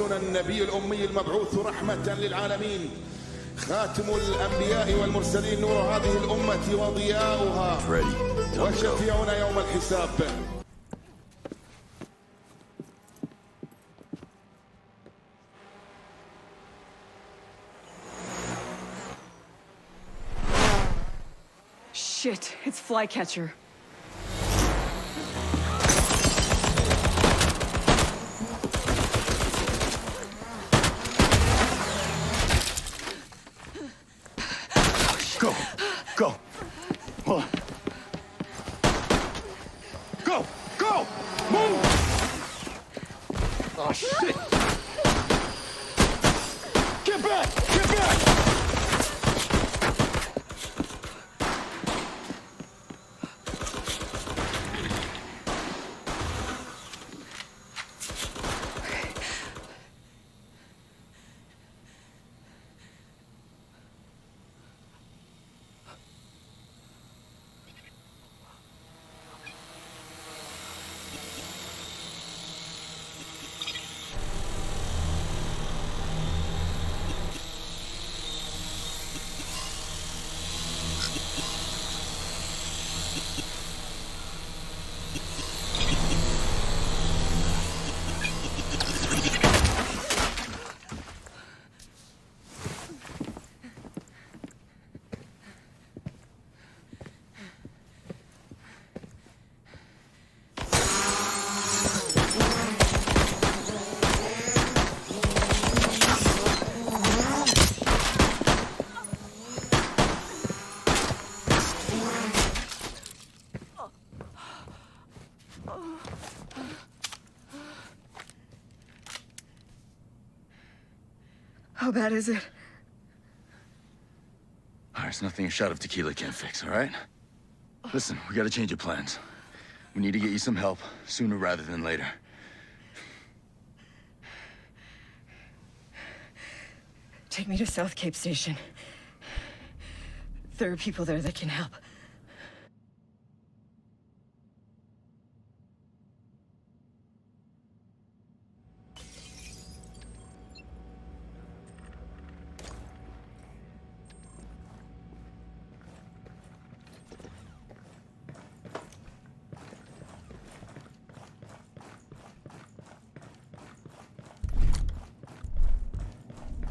سيدنا النبي الأمي المبعوث رحمة للعالمين، خاتم الأنبياء والمرسلين، نور هذه الأمة وضياؤها، وشفيعنا يوم الحساب. Shit, it's Flycatcher. Go! Go! Hold on. Go! Go! Move! Oh, shit! Get back! Get back! How bad is it? It's nothing a shot of tequila can't fix, all right? Listen, we gotta change your plans. We need to get you some help sooner rather than later. Take me to South Cape Station. There are people there that can help.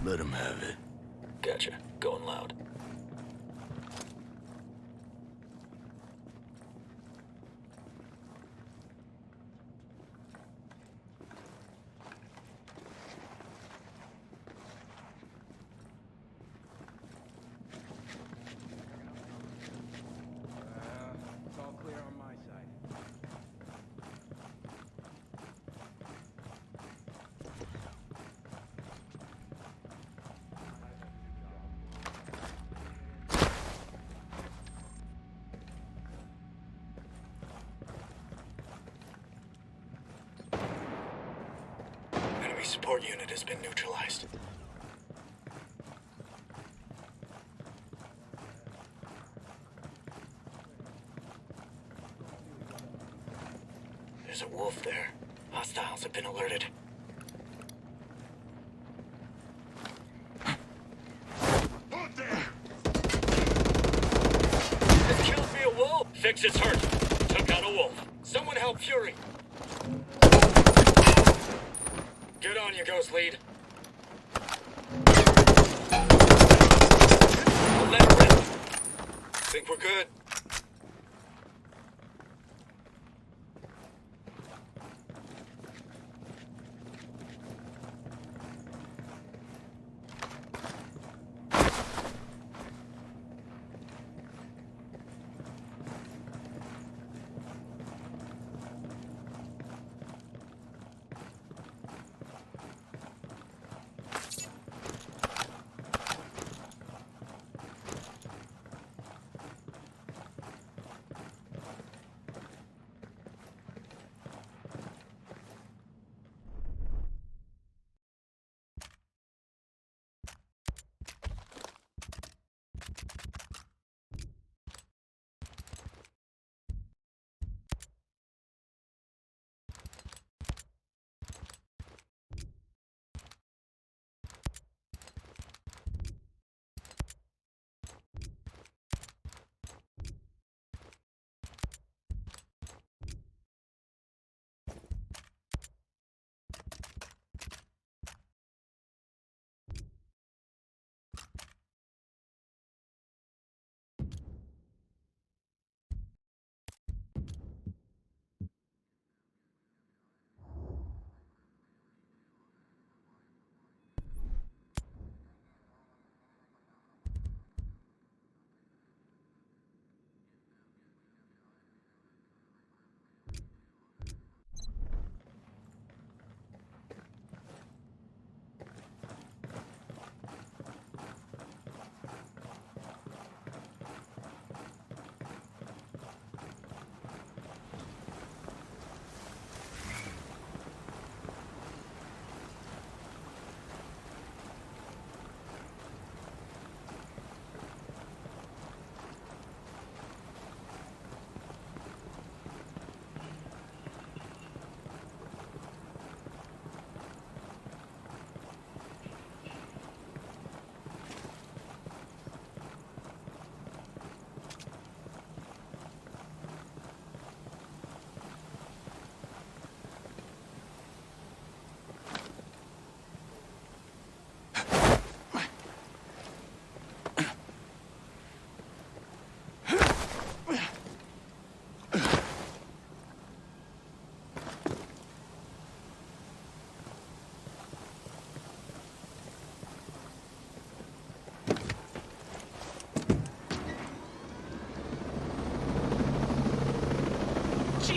Let him have it. Gotcha. Going loud. It's all clear on my side. Enemy support unit has been neutralized. There's a wolf there. Hostiles have been alerted. This kills me a wolf! Fix its hurt. Took out a wolf. Someone help Fury. Get on, you ghost lead. Let it rip. Think we're good.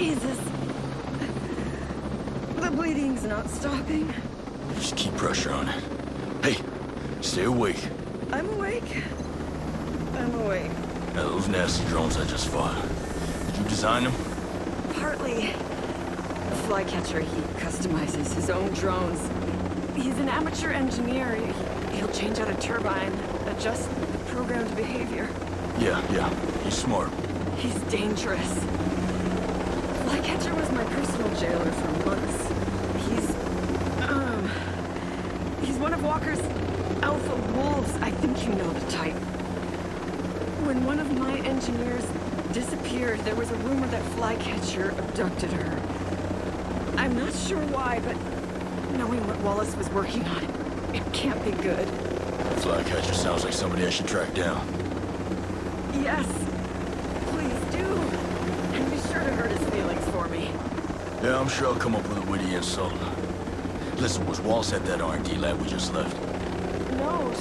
Jesus. The bleeding's not stopping. Just keep pressure on it. Hey, stay awake. I'm awake. I'm awake. Now, those nasty drones I just fought. Did you design them? Partly. The Flycatcher, he customizes his own drones. He's an amateur engineer. He'll change out a turbine, adjust the programmed behavior. Yeah, he's smart. He's dangerous. Flycatcher was my personal jailer for months. He's one of Walker's alpha wolves. I think you know the type. When one of my engineers disappeared, there was a rumor that Flycatcher abducted her. I'm not sure why, but knowing what Wallace was working on, it can't be good. Flycatcher sounds like somebody I should track down. Yes. Please do. And be sure to hurt his feelings for me. Yeah, I'm sure I'll come up with a witty insult. Listen, was Wallace at that R&D lab we just left? No,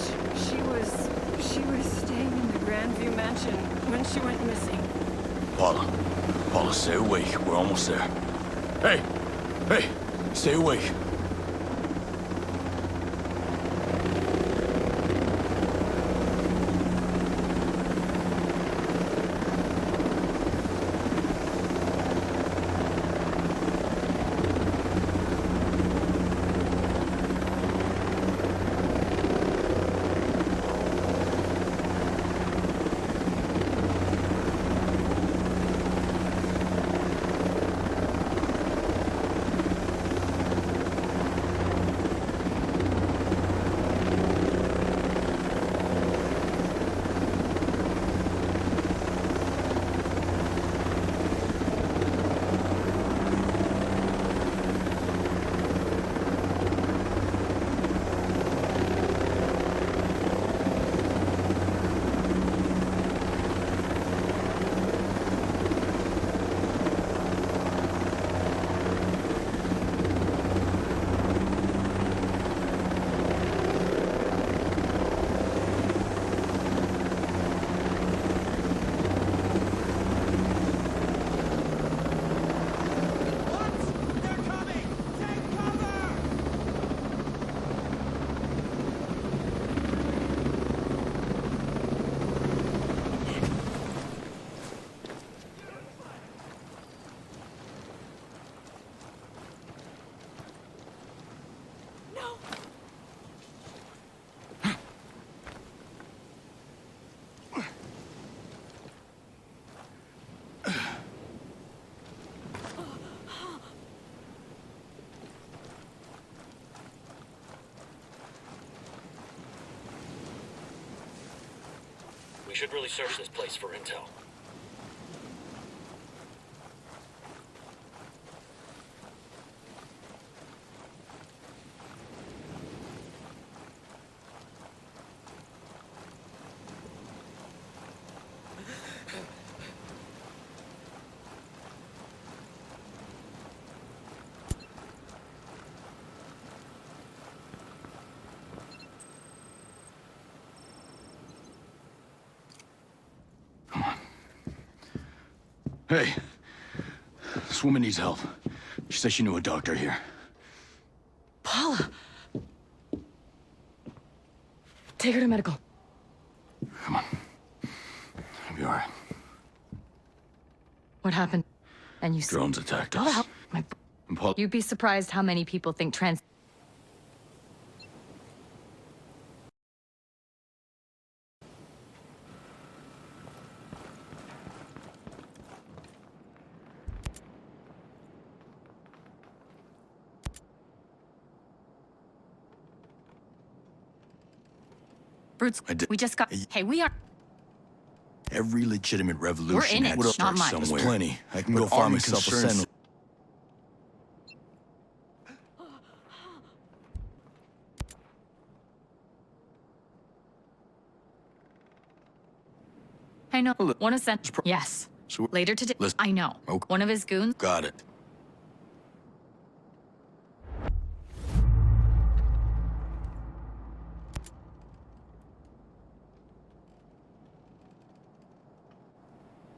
she was staying in the Grandview mansion when she went missing. Paula, stay awake. We're almost there. Hey, stay awake. We should really search this place for intel. Hey, this woman needs help. She said she knew a doctor here. Paula! Take her to medical. Come on. I'll be all right. What happened? And you Drones attacked How the us. hell? And Paul, You'd be surprised how many people think trans. Brutes, I did- we just got. Hey, we are. every legitimate revolution We're in had it, to start not mine. somewhere. There's plenty. I can But go find army myself a concerns- sentinel. I know. Well, One of sent. Yes. So- Later today. Listen. I know. Okay. One of his goons. Got it.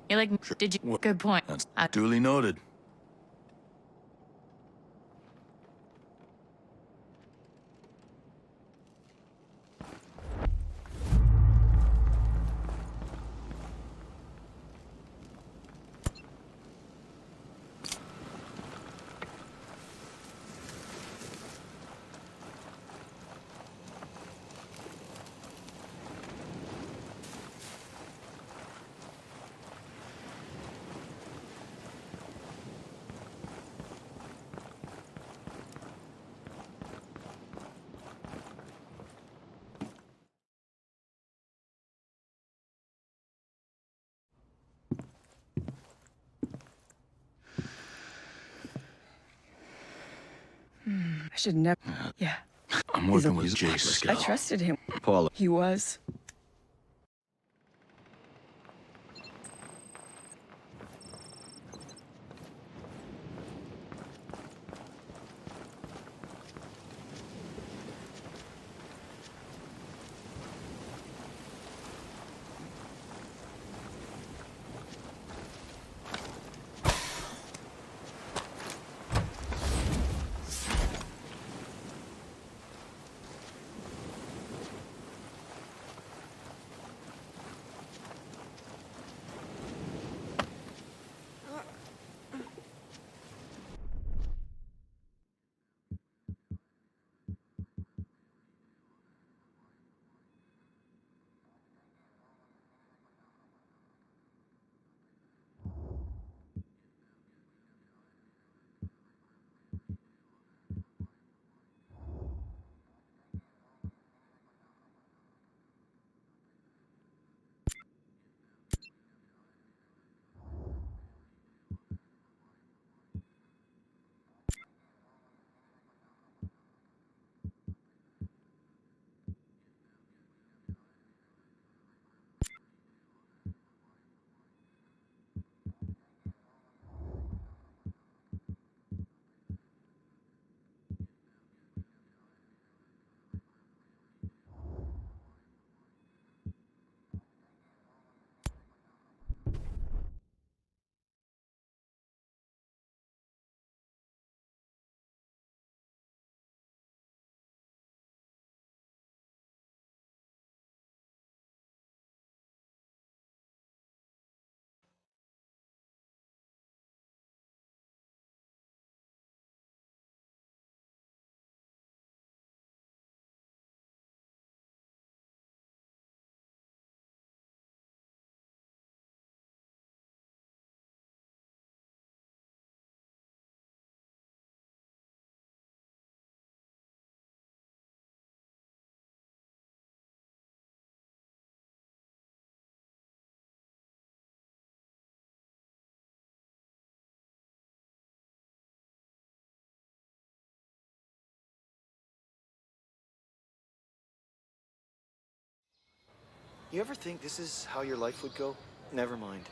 You're like, did you? Well, Good point. That's I- duly noted. I should never. Yeah. I'm working with Jace. I trusted him. Paula. He was. You ever think this is how your life would go? Never mind.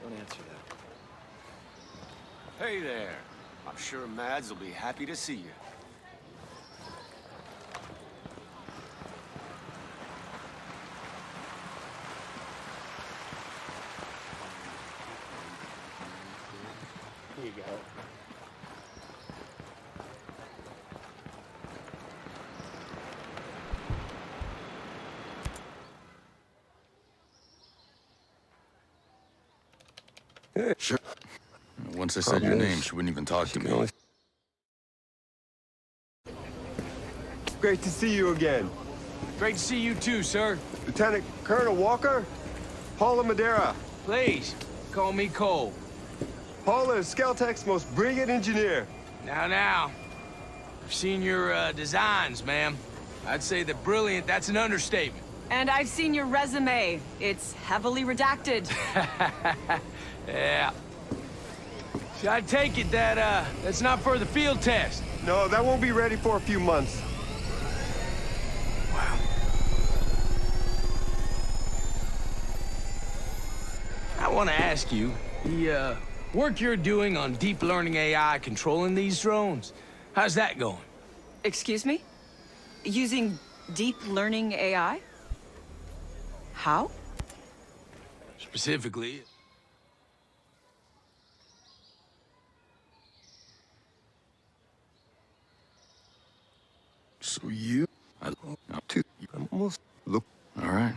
Don't answer that. Hey there. I'm sure Mads will be happy to see you. Here you go. Sure. Once I said your name, she wouldn't even talk to me. Great to see you again. Great to see you too, sir. Lieutenant Colonel Walker, Paula Madeira. Please, call me Cole. Paula is Skeltech's most brilliant engineer. Now. I've seen your designs, ma'am. I'd say that brilliant, that's an understatement. And I've seen your resume. It's heavily redacted. Yeah. So I take it that, that's not for the field test. No, that won't be ready for a few months. Wow. I want to ask you, the, work you're doing on deep learning AI controlling these drones, how's that going? Excuse me? Using deep learning AI? How? Specifically... So you... I'm almost... Look. All right.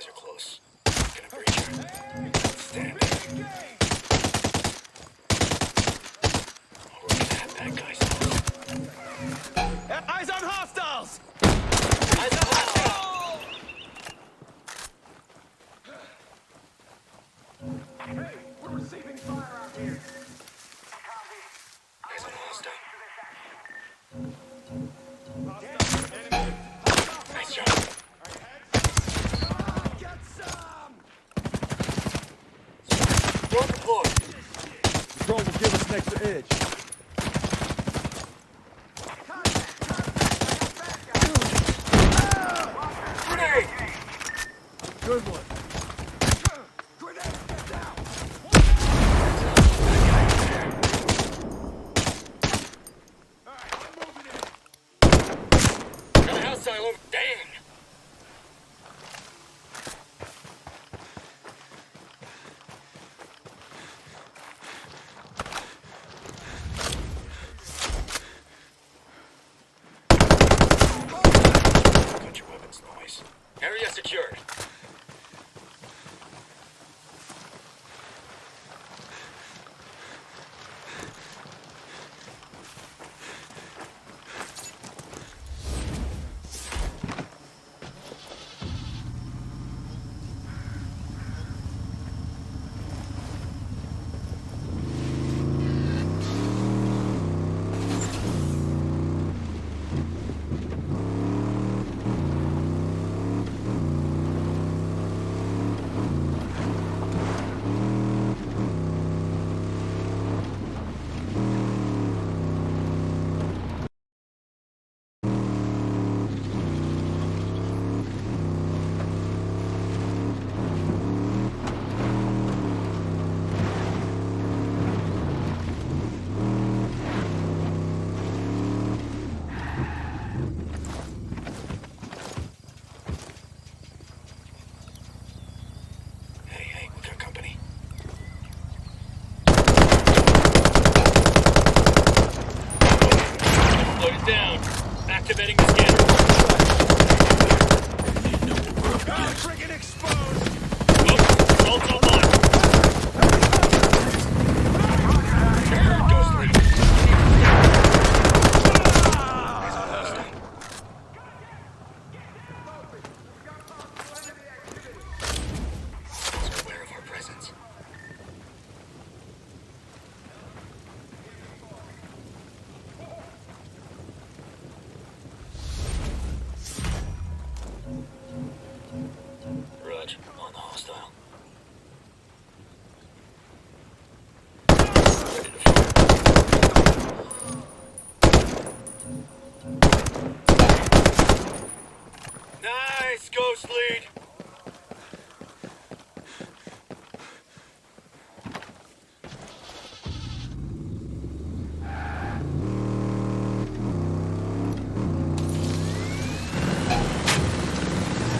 Supplies are close. Gonna breach her. Stand there. We're gonna have bad guys. Eyes on hostiles! Eyes on hostile! Hey, we're receiving fire out here. Eyes on hostile. Nice job. Get some! Drone deployed. Drone will give us an extra edge. Grenade! Good one. Got a hostile over. Dang! Got your weapons, noise. Area secured. Hey, we got company. Slow it down. Activating the scanner. Friggin' exposed! Whoops, assault's online. Sure, Ghost Lead. Eyes on hostile. He's aware of our presence. Raj, on the hostile. Ready to fire. Nice, Ghost Lead.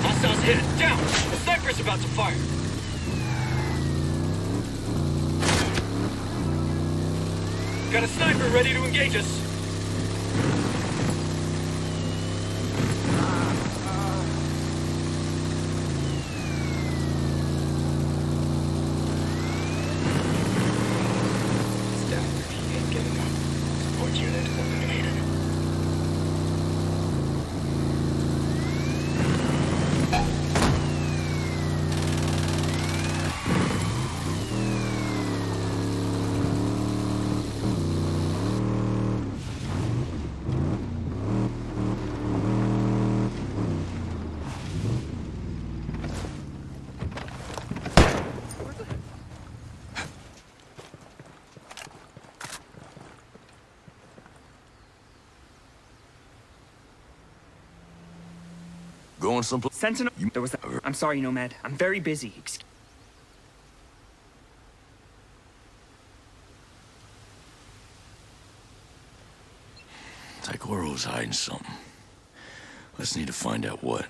Hostiles hit. Down. The sniper's about to fire. Got a sniper ready to engage us. Staff, he ain't getting up. Support unit eliminated. Going someplace. Sentinel, there was. I'm sorry, Nomad. I'm very busy. Taikoro's hiding something. Let's need to find out what.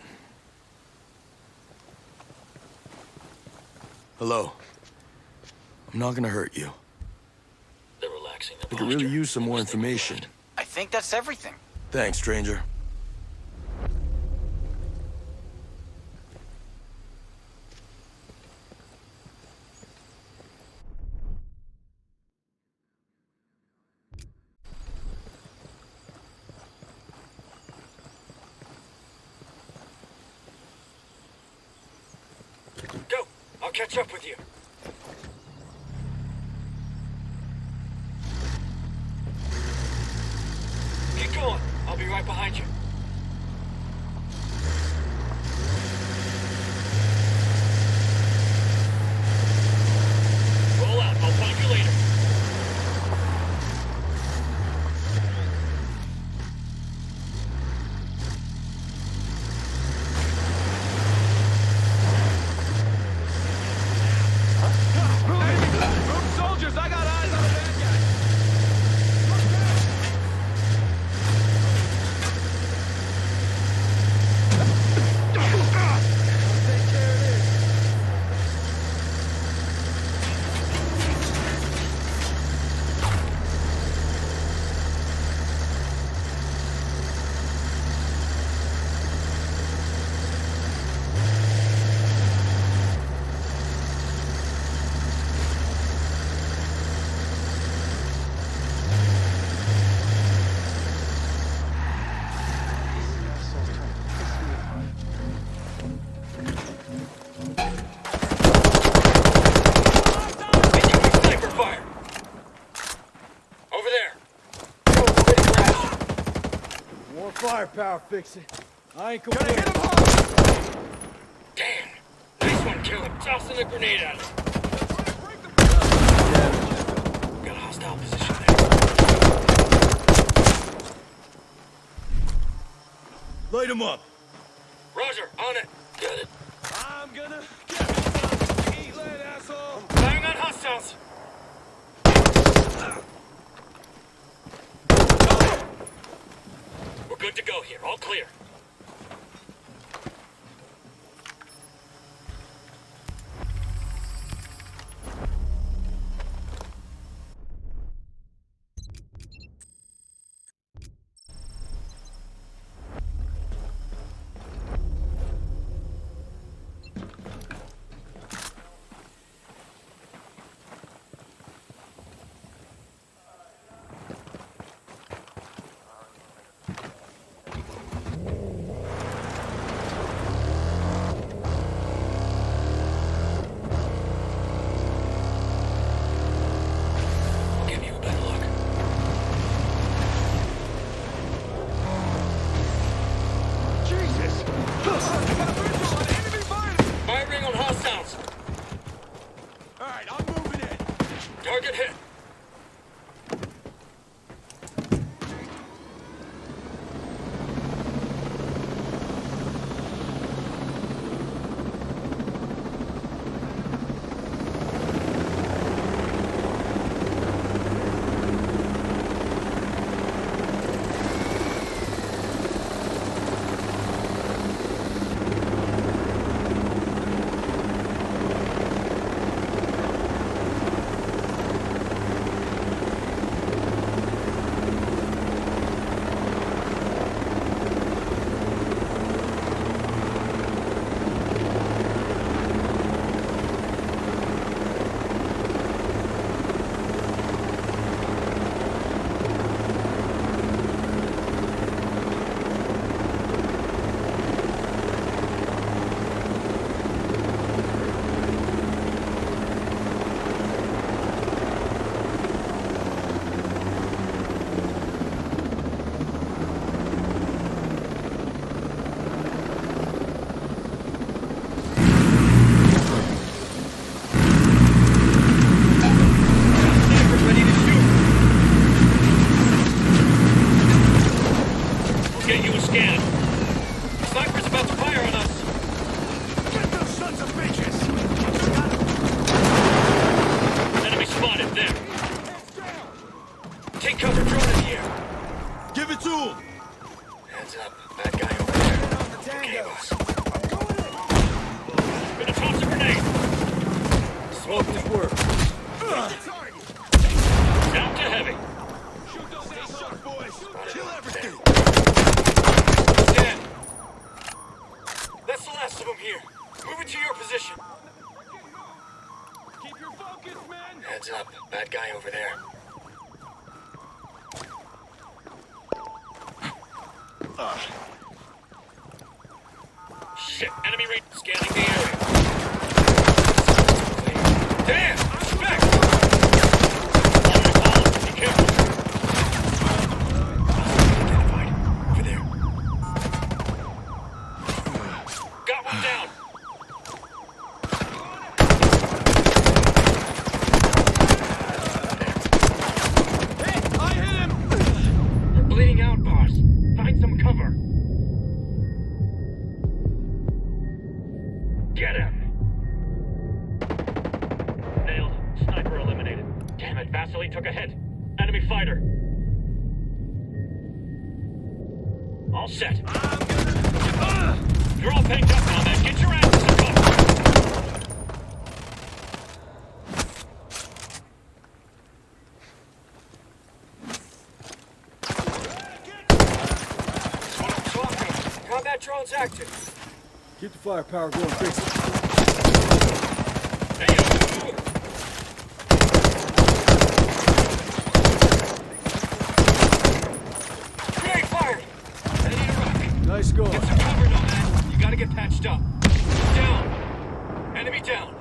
Hello. I'm not gonna hurt you. They're relaxing their I could really posture. use some more information. I think that's everything. Thanks, stranger. catch up with you. Keep going. I'll be right behind you. Roll out. I'll find you later. Soldiers, I got eyes on the bad guy. Sniper fire. Over there. Oh, ready to crash. More firepower, fix it. I ain't Gotta hit him hard! Damn. Nice one, killer. Tossing a grenade at him. Got a hostile position there. Light him up. Roger, on it. Got it. I'm gonna get myself. Eat lead, asshole! Firing on hostiles. We're good to go here. All clear. I'll give you a better look. Jesus! Enemy fire! Firing on hostiles. Alright, I'm moving in. Target hit. Sniper's ready to shoot. We'll get you a scan. Sniper's about to fire on us. Get those sons of bitches! Enemy spotted there. Take cover, drone in the air. Give it to him. Hands up. Bad guy over there. Okay, boss. Gonna toss a grenade. Smoke this work. Down to heavy. Shoot those assholes, boys! Kill everything. Dead. That's the last of them here. Move it to your position. Keep your focus, men! Heads up. Bad guy over there. Shit. Enemy range. Scanning the area. Get him! Nailed. Sniper eliminated. Damn it, Vasily took a hit. Enemy fighter. All set. You're all packed up now, man. Get your asses to cover. That's what I'm talking about. Combat drone's active. Keep the firepower going, fix it. Hey, yo. Grenade fired. Ready to rock. Nice going. Get some cover, Nomad. You gotta get patched up. Down. Enemy down.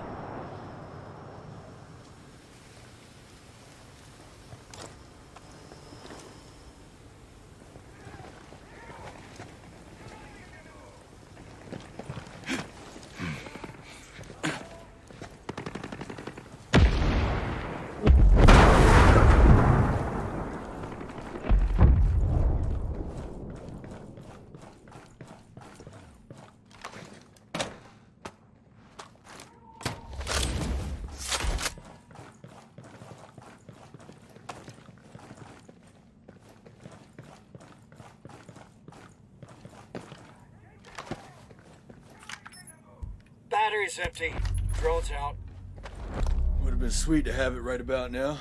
Battery's empty. Drone's out. Would have been sweet to have it right about now.